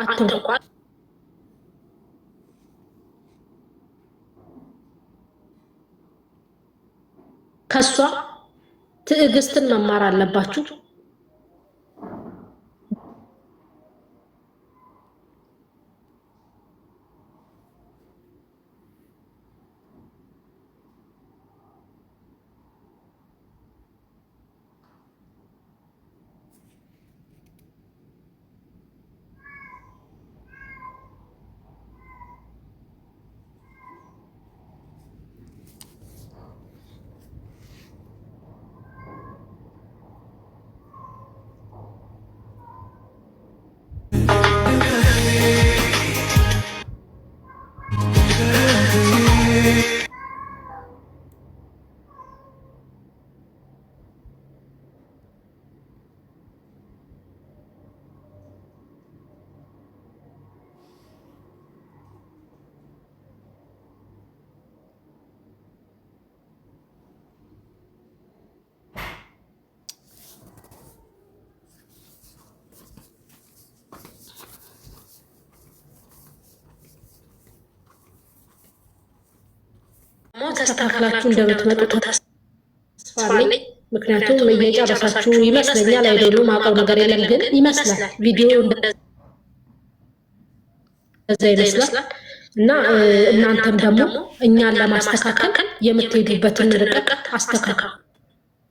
አትንኳ ከሷ ትዕግስትን መማር አለባችሁ። ተስተካክላችሁ እንደምትመጡ ተስፋ አለኝ። ምክንያቱም እየጨረሳችሁ ይመስለኛል። አይደሉም አውቀው ነገር የለም ግን ይመስላል ቪዲዮ እንደዛ ይመስላል። እና እናንተም ደግሞ እኛን ለማስተካከል የምትሄዱበትን ርቀት አስተካክሉ።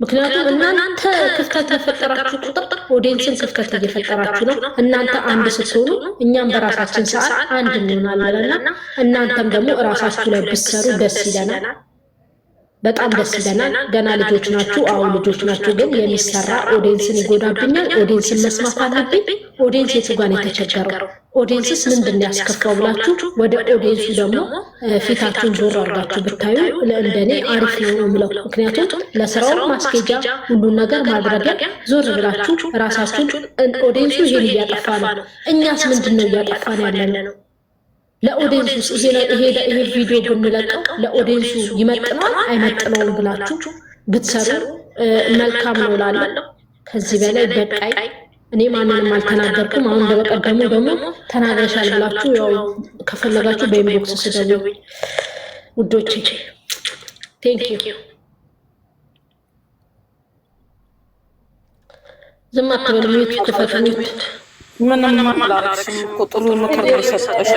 ምክንያቱም እናንተ ክፍተት ለፈጠራችሁ ቁጥር ኦዲየንስን ክፍተት እየፈጠራችሁ ነው። እናንተ አንድ ስትሆኑ እኛም በራሳችን ሰዓት አንድ እንሆናለንና እናንተም ደግሞ እራሳችሁ ላይ ብትሰሩ ደስ ይለናል። በጣም ደስ ይለናል። ገና ልጆች ናችሁ። አዎ ልጆች ናችሁ። ግን የሚሰራ ኦዲየንስን ይጎዳብኛል። ኦዲየንስን መስማት አለብኝ። ኦዲየንስ የቱ ጋር ነው የተቸገረው? ኦዲየንስስ ምንድን ነው ያስከፋው ብላችሁ ወደ ኦዲየንሱ ደግሞ ፊታችሁን ዞር አድርጋችሁ ብታዩ ለእንደኔ አሪፍ ነው የምለው። ምክንያቱም ለስራው ማስኬጃ ሁሉን ነገር ማድረጊያ ዞር ብላችሁ ራሳችሁን ኦዲየንሱ ይሄን እያጠፋ ነው፣ እኛስ ምንድን ነው እያጠፋን ያለ ነው? ለኦዲየንሱ ይሄ ቪዲዮ ብንለቀው ለኦዲየንሱ ይመጥነዋል አይመጥነውም ብላችሁ ብትሰሩ መልካም ነው እላለሁ። ከዚህ በላይ በቃይ። እኔ ማንንም አልተናገርኩም። አሁን በቀደሙ ደግሞ ተናግረሻል ብላችሁ ያው ከፈለጋችሁ በኢንቦክስ ስደውኝ ውዶቼ። ቴንክ ዩ። ዝም አትበሉ። ሚዩት ክፈቱ። ምንም አላረግሽም እኮ ጥሩ ምክር ነው የሰጠሽ።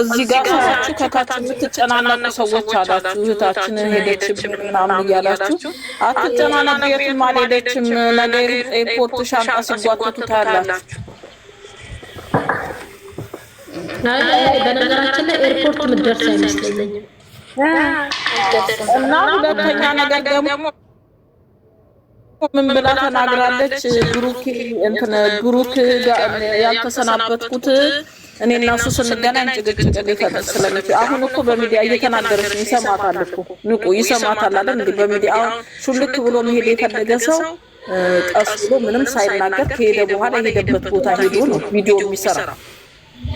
እዚህ ጋር ሰዎቹ ከታች የምትጨናነቁ ሰዎች አላችሁ። እህታችን ሄደችብን ምናምን እያላችሁ አትጨናነቁ። የትም አልሄደችም። ነገ ኤርፖርት ሻንጣ ሲጓተቱ ታያላችሁ። በነገራችን ላይ ኤርፖርት ምትደርስ አይመስለኝም። እና ሁለተኛ ነገር ደግሞ ምን ብላ ተናግራለች? ብሩክ ያልተሰናበትኩት እኔ እና እሱ ስንገናኝ ጭቅጭቅ ሊፈጠር ስለሚችል አሁን እኮ በሚዲያ እየተናገረች ነው። ይሰማታል እኮ ንቁ፣ ይሰማታል አይደል? እንግዲህ በሚዲያ አሁን ሹልክ ብሎ መሄድ የፈለገ ሰው ቀስ ብሎ ምንም ሳይናገር ከሄደ በኋላ የሄደበት ቦታ ሄዶ ነው ቪዲዮ የሚሰራ።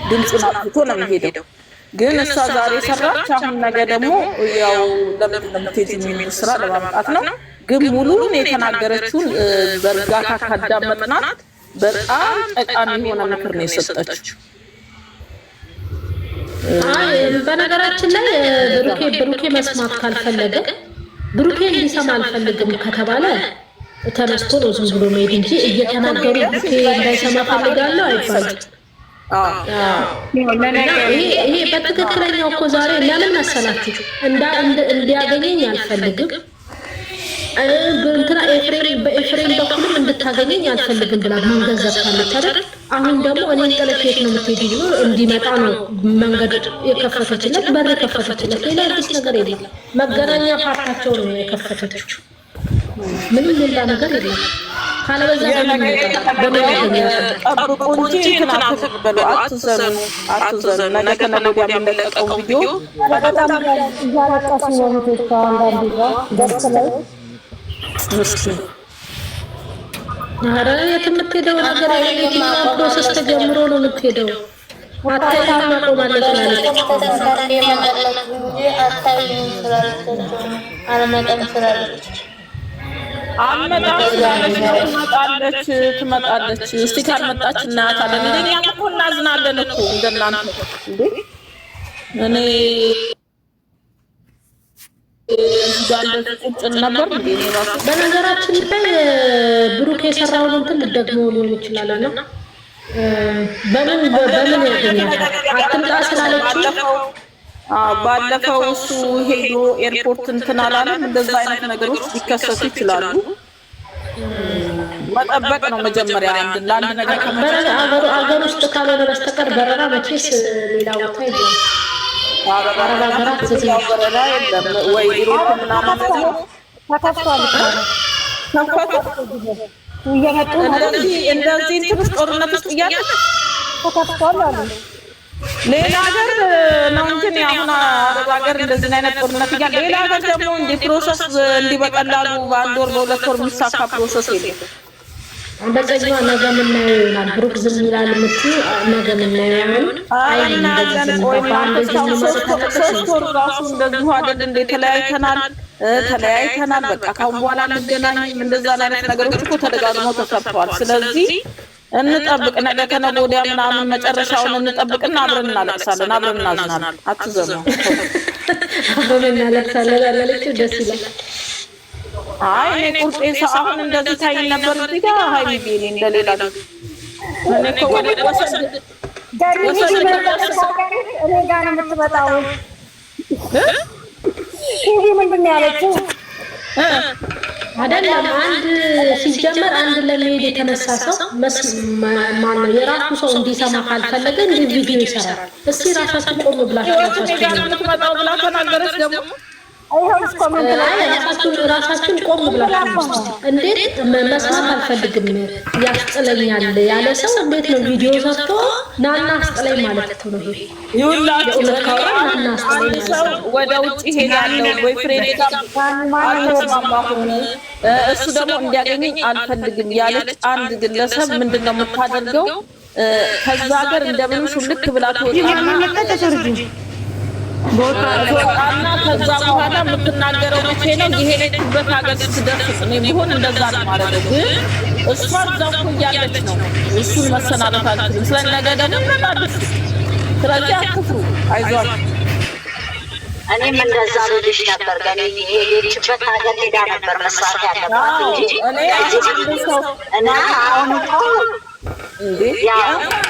ድምፁን አጥፍቶ ነው የሚሄደው። ግን እሷ ዛሬ ሰራች፣ አሁን ነገ ደግሞ ያው ለምንድን ነው የምትሄጂው የሚል ስራ ለማምጣት ነው። ግን ሙሉውን የተናገረችውን በእርጋታ ካዳመጥናት በጣም ጠቃሚ የሆነ ምክር ነው የሰጠችው። በነገራችን ላይ ብሩኬ መስማት ካልፈለገ ብሩኬ እንዲሰማ አልፈልግም ከተባለ ተነስቶ ነው ዝም ብሎ መሄድ እንጂ እየተናገሩ ብሩኬ እንዳይሰማ ፈልጋለሁ አይባልም። ይሄ በትክክለኛው እኮ ዛሬ ለምን መሰላችሁ እንዲያገኘኝ አልፈልግም በኤፍሬም በኩልም እንድታገኘኝ አልፈልግም ብላ መንገድ ዘግታለች አይደል? አሁን ደግሞ እኔን ጥለሽ የት ነው የምትሄጂው ብሎ እንዲመጣ ነው መንገድ የከፈተችለት፣ በር የከፈተችለት። ሌላ አዲስ ነገር የለም። መገናኛ ፓርታቸው ነው የከፈተችው። ምንም ሌላ ነገር የለም። ካለበዛ ጠብቁ እንጂ እንትን አትበሉ፣ አትዘኑ። ነገ ከነገ ወዲያ የምንለቀቀው ቪዲዮ በጣም እያለቀሱ ነው እህቶቿ። አንዳንዱ ጋር ደስ ላይ ኧረ የት የምትሄደው ነገር የትኛው ፕሮሰስ ተጀምሮ ነው የምትሄደው? አታይም ማቆማለች ማለት ትመጣለች። እስቲ ካልመጣች እናያታለን። እኛ እኮ አለን እኮ እንደናንተ እንዴ እኔ በነገራችን ላይ ብሩክ የሰራውን እንትን ደግሞ ሊሆን ይችላል እና በምን ያገኛል አትምጣ ስላለችው ባለፈው እሱ ሄዶ ኤርፖርት እንትን አላለም። እንደዛ አይነት ነገሮች ሊከሰቱ ይችላሉ። መጠበቅ ነው መጀመሪያ ለአንድ ነገር አገር ውስጥ ካልሆነ በስተቀር በረራ መቼስ ሌላ ቦታ የለም። ወይ ኢሮፕ ምናምን እንደዚህ እንትን ውስጥ ጦርነት ውስጥ እያለ ተከፍቷል አሉ። ሌላ ሀገር ነው እንትን አሁን አረብ ሀገር እንደዚህ አይነት ጦርነት እያለ ሌላ ሀገር ደግሞ እንደ ፕሮሰስ እንዲበቀላሉ በአንድ ወር በሁለት ወር የሚሳካ ፕሮሰስ የለም። እንደዚህኛ ነገ ምናየው ይሆናል። ብሩክ ዝም ይላል የምትይው ነገ ምናየው ይሆናል። ሶስት ወር ራሱ እንደዚሁ አይደል እንደ ተለያይተናል በቃ ካሁን በኋላ እንገናኝም እንደዛ አይነት ነገሮች እኮ ተደጋግመው ተሰርተዋል። ስለዚህ እንጠብቅ፣ ነገ ከነገ ወዲያ ምናምን መጨረሻውን እንጠብቅና አብረን እናለቅሳለን፣ አብረን እናዝናለን። አትዘኑ። አብረን እናለቅሳለን አላለችው ደስ ይላል። አይ እኔ ቁርጤ አሁን እንደዚህ ታይ ነበር እዚህ ጋር ሀይሚዬ እኔ እንደሌላ ጊዜ እኔ እኮ ወደ ወሰድ እኔ ጋር ነው የምትመጣው። ቲቪ ምንድን ነው ያለችው? አይደለም አንድ ሲጀመር አንድ ለመሄድ የተነሳ ሰው ማነው የራሱ ሰው እንዲሰማ ካልፈለገ እንደ ቪዲዮ ይሰራል። እስቲ ራሳችሁ ቆም ብላችሁ የምትመጣው ብላ ተናገረች ደግሞ ራሳችን ቆም ብላችሁ እንዴት መስማት አልፈልግም ያስጥለኛል ያለ ሰው እንዴት ነው ቪዲዮ ሰርቶ ናና አስጥለኝ ማለት ነው? ይሄ ይሁላችሁ ናና አስጥለኝ ሰው ወደ ውጪ ሄዳለሁ ወይ ፍሬንድ ጋር አልተስማማሁም እሱ ደግሞ እንዲያገኘኝ አልፈልግም ያለች አንድ ግለሰብ ምንድነው የምታደርገው? ከዛ ሀገር እንደምንም ሹልክ ብላ ትወጣና ቦታና ከዛ በኋላ የምትናገረው መቼ ነው? የሄደችበት ሀገር ስትደርስ እኔ ቢሆን እንደዛ ነው ማለት ነው። ግን እሷ እዛው እያለች ነው እሱን መሰናበት አልችልም። ስለነገ ደግሞ መጣልሽ። ስለዚህ አትፍሩ፣ አይዟችሁ። እኔም እንደዛ ልልሽ ነበር። ግን የሄደችበት ሀገር ሄዳ ነበር መስራት ያለባት እንጂ እና አሁን እኮ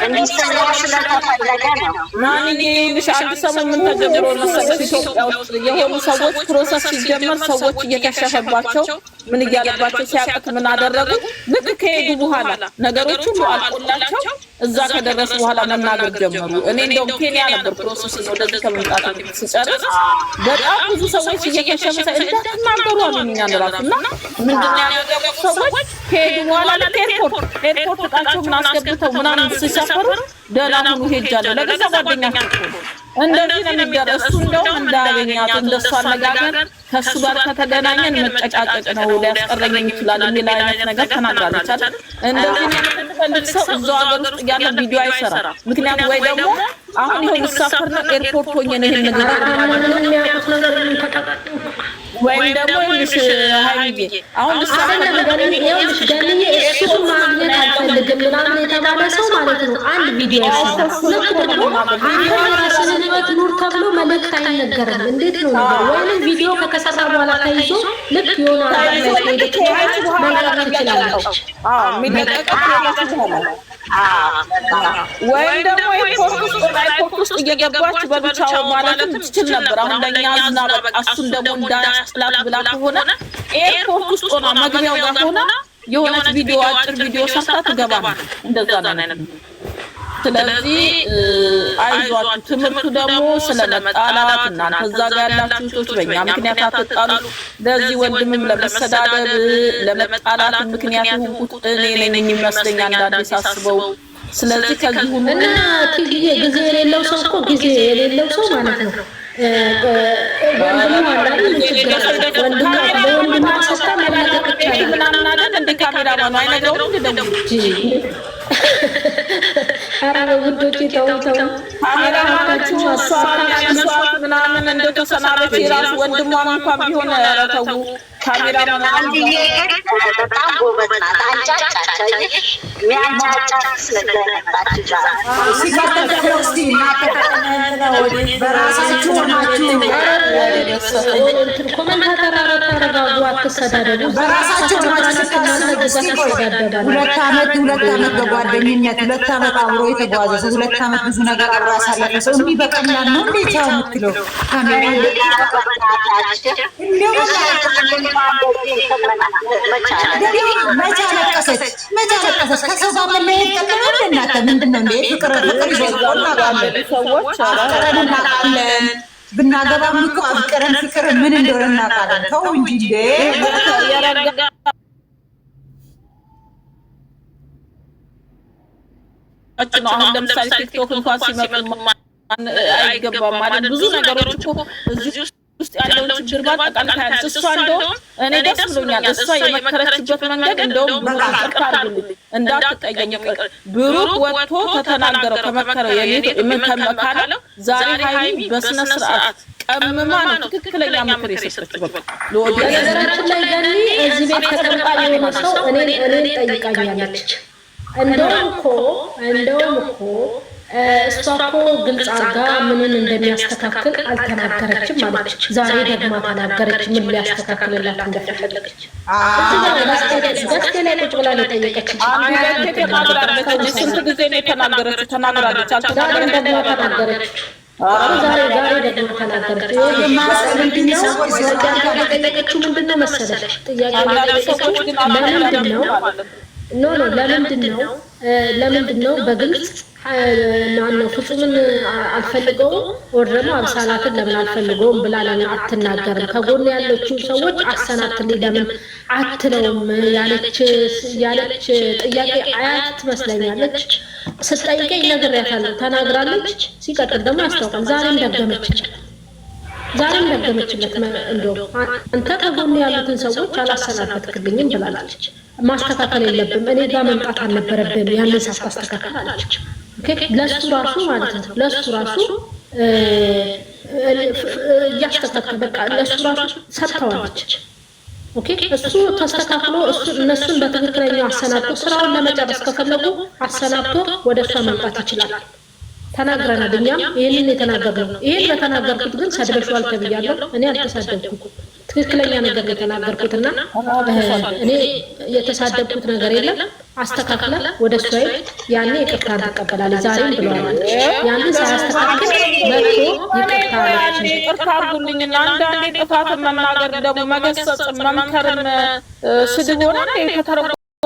እንዲሰራ ስለተፈለገ ነው። ማንዬ ይልሽ አንድ ሰሞን ምን ተጀምሮ መሰለሽ ኢትዮጵያ ውስጥ የሆኑ ሰዎች ፕሮሰስ ሲጀመር ሰዎች እየከሸፈባቸው ምን እያለባቸው ሲያቀት ምን አደረጉ? ልክ ከሄዱ በኋላ ነገሮች ሁሉ አልቆላቸው እዛ ከደረሱ በኋላ መናገር ጀመሩ። እኔ እንደውም ኬንያ ነበር ፕሮሰስ ወደዚህ ከመምጣት ስጨርስ በጣም ብዙ ሰዎች እየከሸፈ እንዳትናገሩ አሉኝ ራሱና ምንድን ያደረጉ ሰዎች ከሄዱ በኋላ ኤርፖርት ጣቸው ምን አስገብተው ምናምን ሲሰፈሩ ደህና ሁኑ ሄጃለሁ ለገዛ ጓደኛቸው እንደዚህ ነው የሚደረው። እሱ እንደውም እንዳያገኛት እንደሱ አነጋገር ከሱ ጋር ከተገናኘን መጨቃጨቅ ነው ሊያስቀረኝ ይችላል የሚል አይነት ነገር ተናግራለች አይደል? እንደዚህ ነው የምትፈልግ ሰው እዛው ሀገር ውስጥ ያለ ቪዲዮ አይሰራም። ምክንያቱም ወይ ደግሞ አሁን ይሄ ምሳፈር ነው ኤርፖርት ሆኜ ነው ይሄን ነገር ወይም ደግሞ ይልሽ ሃይሚዬ አሁን ይኸውልሽ ገንዬ እሱን ማግኘት አልፈልግም ምናምን የተባለ ሰው ማለት ነው አንድ ቪዲዮ ያሰራል። ደግሞ አንተ የራስህን ህይወት ኑር ተብሎ መልእክት አይነገርም። እንዴት ነው ነገር? ወይንም ቪዲዮ ከተሰራ በኋላ ተይዞ ልክ የሆነ ሄደች መንቀር ትችላለች። ወይም ደግሞ ኤርፖርት ውስጥ እየገባች በብቻው ማለትም ትችል ነበር። አሁን ለእኛ ዝና በቃ እሱን ደግሞ እንዳያስጥላት ብላ ከሆነ ኤርፖርት ውስጥ ሆና መግቢያው ጋር ሆና የሆነች ቪዲዮ አጭር ቪዲዮ ሰርታ ትገባ እንደዛ ነው። ስለዚህ አይዟችሁ። ትምህርቱ ደግሞ ስለመጣላት እናንተ እዛ ጋር ያላችሁ እህቶች በእኛ ምክንያት አትጣሉ። ለዚህ ወንድምም ለመሰዳደብ ለመጣላት ምክንያት የሆንኩት እኔ ነኝ ይመስለኛል አንዳንዴ ሳስበው። ስለዚህ ከዚህ ሁሉ እና ጊዜ የሌለው ሰው እኮ ጊዜ የሌለው ሰው ማለት ነው ወንድሙ አላለ ወንድሙ ሰስታ መላቀቅ ይቻላል ምናምን አይደል እንደ ካሜራማኑ አይነግረውም ደግሞ አራው ውዶቼ ተው ካሜራማናችሁ እሷ ምናምን እንደተሰናበች የራሱ ወንድሟ እንኳን ቢሆን ተው ካሜራ አንድዬ ግን በጣም ጎበዝ ናት። አንጫጫቸው የሚያንጫጫ ስለገነባችሁ ሲቀጥል ደግሞ እስኪ በራሳችሁ ሆናችሁ ኮመንታተር ተረጋጉ፣ አትሰዳደቡ። በራሳቸው ሆናችሁ ስታስቡ ሁለት ዓመት በጓደኝነት 2 ዓመት አብሮ የተጓዘ ሰው 2 ዓመት ብዙ ነገር አብሮ ያሳለፈ ሰው እንዲህ በቀላል ነው እንዴ ቻው የምትለው? ካሜራ መቼ አለቀሰች? ከሰው ጋር መለየት ቀላል እናንተ ምንድን ነው እንዴ? ፍቅር ይዞናለን ሰዎች እናውቃለን። ብናገባም እኮ ፍቅር ምን እንደሆነ እናውቃለን። ተው እንጂ እንዴ ነው። አሁን ለምሳሌ ቲክቶክ እንኳን ሲመጡ አይገባም ማለት ብዙ ነገሮች እኮ እዚህ ውስጥ ያለውን ችግር ባጠቃላይ ታያለች። እሷ እንደውም እኔ ደስ ብሎኛል። እሷ የመከረችበት መንገድ እንደውም ይቅርታ አድርጉልኝ እንዳትጠየኝ ብሩክ ወጥቶ ከተናገረው ከመከረው ከመካለው ዛሬ ሀይሚ በስነ ስርዓት ቀምማ ነው ትክክለኛ ምክር የሰጠችው። ነገራችን ላይ ገኒ እዚህ ቤት ተቀምጣ የሆነ ሰው እኔን ጠይቃኛለች። እንደውም እኮ እሷ እኮ ግልጽ አድርጋ ምንን እንደሚያስተካክል አልተናገረችም አለች። ዛሬ ደግማ ተናገረች ምን ሊያስተካክልላት እንደፈለገች። በስቴ ላይ ቁጭ ብላ ነው የጠየቀችኝ። ስንት ጊዜ ነው የተናገረችው? ተናግራለች። ዛሬ ደግማ ተናገረች። ዛሬ ደግሞ ተናገረች። የጠየቀችው ምንድነው መሰለሽ? ጥያቄ የጠየቀችው ለምንድን ነው በግልጽ ማነው ፍጹምን አልፈልገውም ወር ደግሞ አብሳላትን ለምን አልፈልገውም ብላ ለምን አትናገርም? ከጎን ያለችው ሰዎች አሰናትልኝ ለምን አትለውም ያለች ጥያቄ አያት ትመስለኛለች። ስጠይቀኝ ነግሬያታለሁ፣ ተናግራለች። ሲቀጥል ደግሞ ያስታውቃል። ዛሬም ደገመችለት። እንደው አንተ ከጎን ያሉትን ሰዎች አላሰናበትክልኝም ብላለች። ማስተካከል የለብም እኔ ጋር መምጣት አልነበረብህም ያንን ሳታስተካከል አለች። ለሱ ራሱ ማለት ነው ለሱ ራሱ እያስተካከለ በቃ ለሱ ራሱ ሰጥተዋለች። ኦኬ እሱ ተስተካክሎ እነሱን በትክክለኛው አሰናብቶ ስራውን ለመጨረስ ከፈለጉ አሰናብቶ ወደ እሷ መምጣት ይችላል። ተናግረናል። እኛም ይህንን የተናገርነው ይህን በተናገርኩት ግን ሰድበሽዋል ተብያለሁ። እኔ አልተሳደብኩም። ትክክለኛ ነገር የተናገርኩትና እኔ የተሳደብኩት ነገር የለም። አስተካክላ ወደ እሷ ያኔ ይቅርታ ትቀበላለች ዛሬም ብለዋለች። ያንን ሳያስተካክል መጥቶ ይቅርታ አድርጉልኝና አንዳንዴ ጥፋትን መናገር ደግሞ መገሰጽ መምከርን ስድብ ሆነ ከተረ